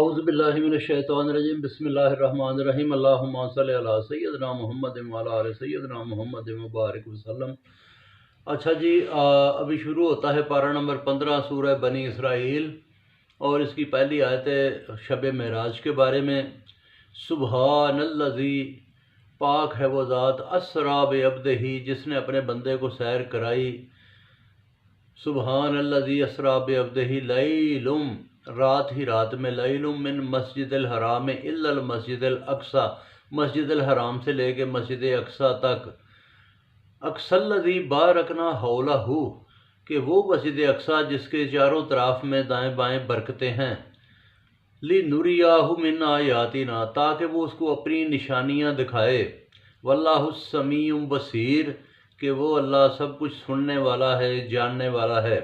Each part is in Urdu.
اعوذ باللہ من الشیطان الرجیم بسم اللہ الرحمن الرحیم اللہم صلی علی سیدنا محمد وعلی آل سیدنا محمد مبارک وسلم۔ اچھا جی، ابھی شروع ہوتا ہے پارہ نمبر 15 سورہ بنی اسرائیل، اور اس کی پہلی آیت ہے شب معراج کے بارے میں۔ سبحان الذی، پاک ہے وہ ذات، اسریٰ بعبدہ، جس نے اپنے بندے کو سیر کرائی۔ سبحان الذی اسریٰ بعبدہ لیلم، رات ہی رات میں، لیلم من مسجد الحرام الا المسجد الاقصی، مسجد الحرام سے لے کے مسجد اقصی تک۔ اقصی الذی بارکنا حولہ، کہ وہ مسجد اقصی جس کے چاروں طرف میں دائیں بائیں برکتیں ہیں۔ لنریہ من آیاتنا، تاکہ وہ اس کو اپنی نشانیاں دکھائے۔ واللہ السمیع بصیر، کہ وہ اللہ سب کچھ سننے والا ہے، جاننے والا ہے۔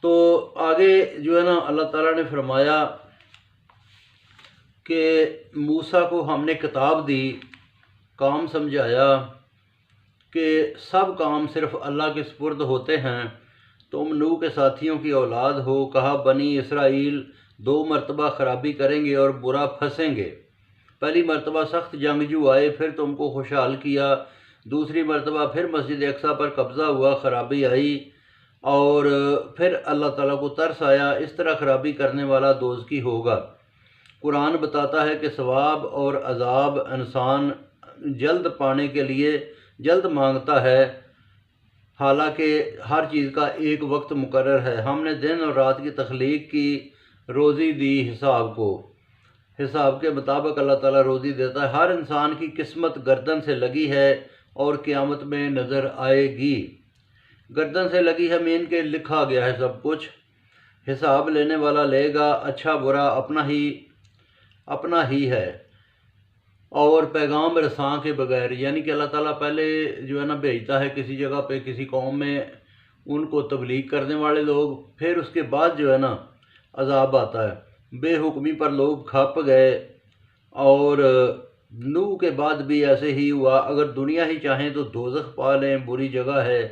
تو آگے جو ہے نا اللہ تعالیٰ نے فرمایا کہ موسیٰ کو ہم نے کتاب دی، کام سمجھایا کہ سب کام صرف اللہ کے سپرد ہوتے ہیں۔ تم نوح کے ساتھیوں کی اولاد ہو، کہا بنی اسرائیل 2 مرتبہ خرابی کریں گے اور برا پھنسیں گے۔ پہلی مرتبہ سخت جنگجو آئے، پھر تم کو خوشحال کیا۔ دوسری مرتبہ پھر مسجد اقصی پر قبضہ ہوا، خرابی آئی، اور پھر اللہ تعالیٰ کو ترس آیا۔ اس طرح خرابی کرنے والا دوزخی ہوگا۔ قرآن بتاتا ہے کہ ثواب اور عذاب انسان جلد پانے کے لیے جلد مانگتا ہے، حالانکہ ہر چیز کا ایک وقت مقرر ہے۔ ہم نے دن اور رات کی تخلیق کی، روزی دی حساب کو، حساب کے مطابق اللہ تعالیٰ روزی دیتا ہے۔ ہر انسان کی قسمت گردن سے لگی ہے اور قیامت میں نظر آئے گی۔ گردن سے لگی ہے مین کے لکھا گیا ہے سب کچھ، حساب لینے والا لے گا، اچھا برا اپنا ہی ہے۔ اور پیغام رساں کے بغیر، یعنی کہ اللہ تعالیٰ پہلے جو ہے نا بھیجتا ہے کسی جگہ پہ، کسی قوم میں، ان کو تبلیغ کرنے والے لوگ، پھر اس کے بعد جو ہے نا عذاب آتا ہے۔ بے حکمی پر لوگ کھپ گئے، اور نوح کے بعد بھی ایسے ہی ہوا۔ اگر دنیا ہی چاہیں تو دوزخ پا لیں، بری جگہ ہے۔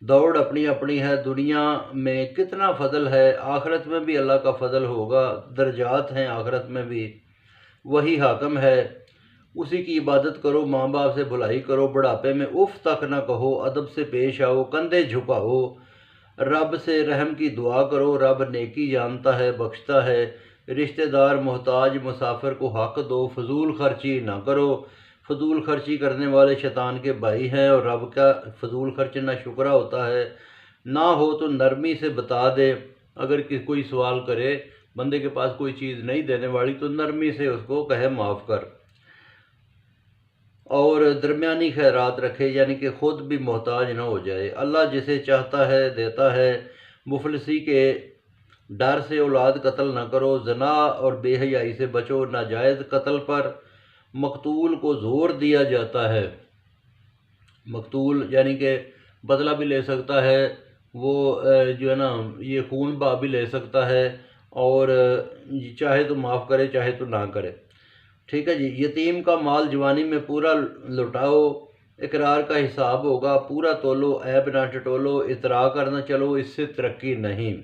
دوڑ اپنی اپنی ہے، دنیا میں کتنا فضل ہے، آخرت میں بھی اللہ کا فضل ہوگا، درجات ہیں آخرت میں بھی، وہی حاکم ہے۔ اسی کی عبادت کرو، ماں باپ سے بھلائی کرو، بڑھاپے میں اف تک نہ کہو، ادب سے پیش آؤ، کندھے جھکاؤ، رب سے رحم کی دعا کرو، رب نیکی جانتا ہے، بخشتا ہے۔ رشتہ دار، محتاج، مسافر کو حق دو، فضول خرچی نہ کرو، فضول خرچی کرنے والے شیطان کے بھائی ہیں، اور رب کا فضول خرچ نہ شکرا ہوتا ہے۔ نہ ہو تو نرمی سے بتا دے، اگر کوئی سوال کرے، بندے کے پاس کوئی چیز نہیں دینے والی، تو نرمی سے اس کو کہے معاف کر، اور درمیانی خیرات رکھے، یعنی کہ خود بھی محتاج نہ ہو جائے۔ اللہ جسے چاہتا ہے دیتا ہے۔ مفلسی کے ڈر سے اولاد قتل نہ کرو، زنا اور بے حیائی سے بچو، ناجائز قتل پر مقتول کو زور دیا جاتا ہے۔ مقتول یعنی کہ بدلہ بھی لے سکتا ہے، وہ جو ہے نا یہ خون بہا بھی لے سکتا ہے، اور چاہے تو معاف کرے، چاہے تو نہ کرے۔ ٹھیک ہے جی۔ یتیم کا مال جوانی میں پورا لٹاؤ، اقرار کا حساب ہوگا، پورا تولو، عیب نہ ٹٹولو، اطراء کرنا چلو، اس سے ترقی نہیں۔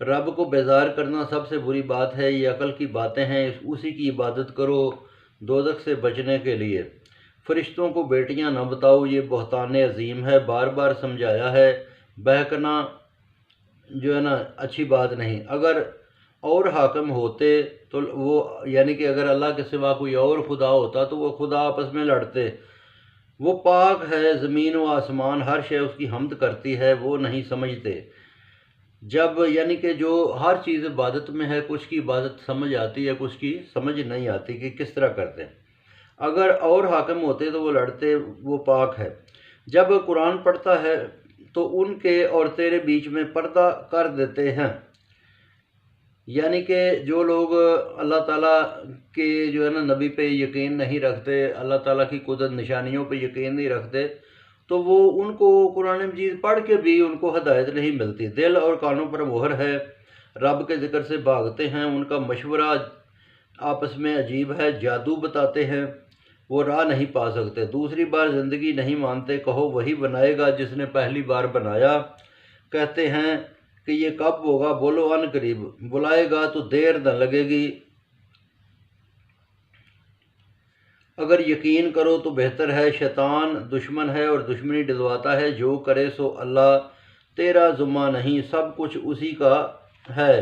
رب کو بیزار کرنا سب سے بری بات ہے، یہ عقل کی باتیں ہیں، اسی کی عبادت کرو دوزخ سے بچنے کے لیے۔ فرشتوں کو بیٹیاں نہ بتاؤ، یہ بہتان عظیم ہے، بار بار سمجھایا ہے۔ بہکنا جو ہے نا اچھی بات نہیں۔ اگر اور حاکم ہوتے تو وہ، یعنی کہ اگر اللہ کے سوا کوئی اور خدا ہوتا تو وہ خدا آپس میں لڑتے۔ وہ پاک ہے، زمین و آسمان ہر شے اس کی حمد کرتی ہے، وہ نہیں سمجھتے۔ جب یعنی کہ جو ہر چیز عبادت میں ہے، کچھ کی عبادت سمجھ آتی ہے، کچھ کی سمجھ نہیں آتی کہ کس طرح کرتے ہیں۔ اگر اور حاکم ہوتے تو وہ لڑتے، وہ پاک ہے۔ جب قرآن پڑھتا ہے تو ان کے اور تیرے بیچ میں پردہ کر دیتے ہیں، یعنی کہ جو لوگ اللہ تعالیٰ کے جو ہے نا نبی پہ یقین نہیں رکھتے، اللہ تعالیٰ کی قدرت نشانیوں پہ یقین نہیں رکھتے، تو وہ ان کو قرآن مجید پڑھ کے بھی ان کو ہدایت نہیں ملتی۔ دل اور کانوں پر مہر ہے، رب کے ذکر سے بھاگتے ہیں، ان کا مشورہ آپس میں عجیب ہے، جادو بتاتے ہیں، وہ راہ نہیں پا سکتے۔ دوسری بار زندگی نہیں مانتے، کہو وہی بنائے گا جس نے پہلی بار بنایا۔ کہتے ہیں کہ یہ کب ہوگا، بولو ان قریب، بلائے گا تو دیر نہ لگے گی۔ اگر یقین کرو تو بہتر ہے، شیطان دشمن ہے اور دشمنی ڈلواتا ہے، جو کرے سو اللہ تیرا ذمہ نہیں، سب کچھ اسی کا ہے۔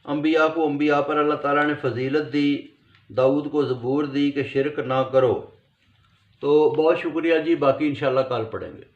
انبیاء کو انبیاء پر اللہ تعالیٰ نے فضیلت دی، داؤد کو زبور دی کہ شرک نہ کرو۔ تو بہت شکریہ جی، باقی انشاءاللہ کل پڑھیں گے۔